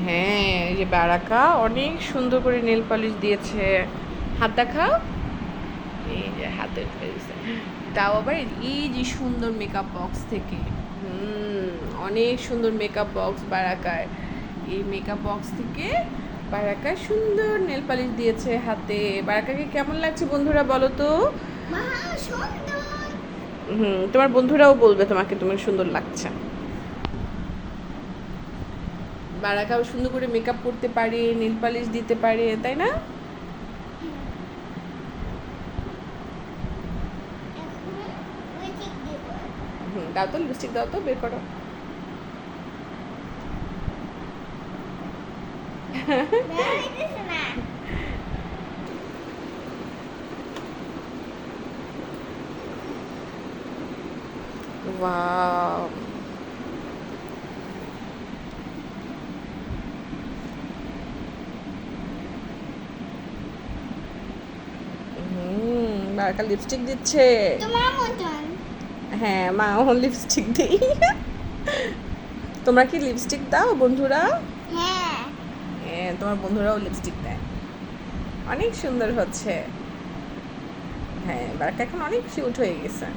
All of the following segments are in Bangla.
হ্যাঁ, এই যে বারাকা অনেক সুন্দর করে নেল পলিশ দিয়েছে। হাত দেখাও। এই যে হাতের ফেলছে, তাও আবার এই যে সুন্দর মেকআপ বক্স থেকে। অনেক সুন্দর মেকআপ বক্স বারাকার। এই মেকআপ বক্স থেকে বারাকা সুন্দর নেল পালিশ দিয়েছে হাতে। বারাকাকে কেমন লাগছে বন্ধুরা বলো তো? তোমার বন্ধুরাও বলবে তোমাকে তোমার সুন্দর লাগছে। বারাকাও সুন্দর করে মেকআপ করতে পারে, নেল পালিশ দিতে পারে, তাই না? দাও তো, লিপস্টিক দাও তো, বের করো। ওয়াও, বারাকা লিপস্টিক দিচ্ছে। হ্যাঁ, মাও লিপস্টিক দিই। তোমরা কি লিপস্টিক দাও বন্ধুরা? হ্যাঁ, তোমার বন্ধুরাও লিপস্টিক দেয়। অনেক সুন্দর হচ্ছে। হ্যাঁ, বারাকা এখন অনেক কিউট হয়ে গেছে।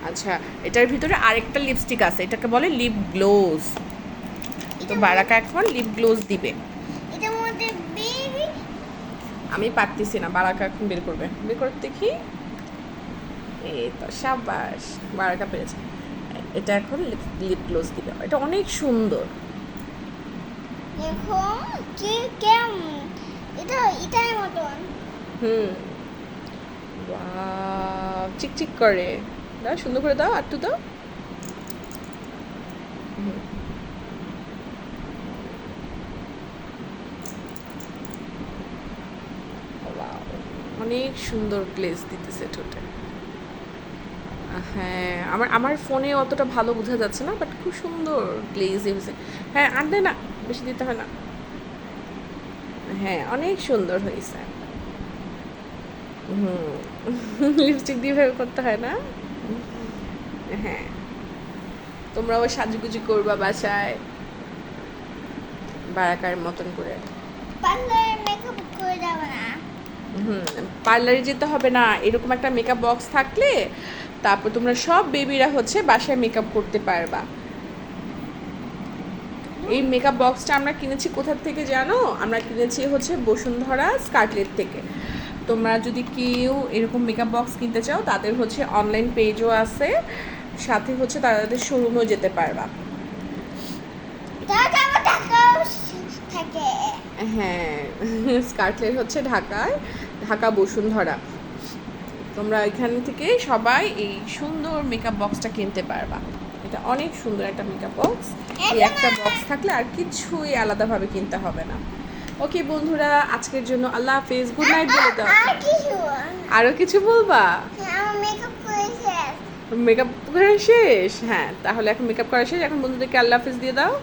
আচ্ছা, এটার ভিতরে আরেকটা লিপস্টিক আছে, এটাকে বলে লিপ গ্লোজ। তো বারাকা এখন লিপ গ্লোজ দিবে। আমি পারতেছি না, বারাকা এখন বের করবে। বের করতে দেখি। এই তো, সাবাস, বারাকা পেরেছে। এটা এখন লিপ গ্লোজ দিবে। এটা অনেক সুন্দর। ওয়াও, চিকচিক করে। দাও, সুন্দর করে দাও, আর তো দাও। অনেক সুন্দর গ্লেজ দিতেছে ঠোঁটে। হ্যাঁ, আমার ফোনে অতটা ভালো বোঝা যাচ্ছে না, বাট খুব সুন্দর গ্লেজ দিয়েছে। হ্যাঁ, আর দে না, বেশি দিতে হয় না। হ্যাঁ, অনেক সুন্দর হয়েছে। লিপস্টিক দিয়ে ভাবে করতে হয় না? হ্যাঁ, তোমরাও সাজুগুজু করবা বাসায় বারাকার মতন করে। পার্লারে যেতে হবে না, এরকম একটা মেকআপ বক্স থাকলে তারপর তোমরা সব বেবিরা হচ্ছে বাসায় মেকআপ করতে পারবা। এই মেকআপ বক্সটা আমরা কিনেছি কোথা থেকে জানো? আমরা কিনেছি হচ্ছে বসুন্ধরা স্কার্টলেট থেকে। তোমরা যদি কেউ এরকম মেকআপ বক্স কিনতে চাও, তাদের হচ্ছে অনলাইন পেজও আছে, সাথে হচ্ছে তাদের শোরুমেও যেতে পারবা। হ্যাঁ, স্কার্টলেট হচ্ছে ঢাকায়, ঢাকা বসুন্ধরা। তোমরা এখান থেকে সবাই এই সুন্দর মেকআপ বক্সটা কিনতে পারবা। এটা অনেক সুন্দর একটা মেকআপ বক্স। এই একটা বক্স থাকলে আর কিছুই আলাদাভাবে কিনতে হবে না। ওকে বন্ধুরা, আজকের জন্য আল্লাহ হাফেজ, গুড নাইট বলে দাও। আরো কিছু বলবা? মেকআপ করা শেষ? হ্যাঁ, তাহলে এখন মেকআপ করা শেষ, এখন বন্ধুদেরকে আল্লাহ হাফেজ দিয়ে দাও।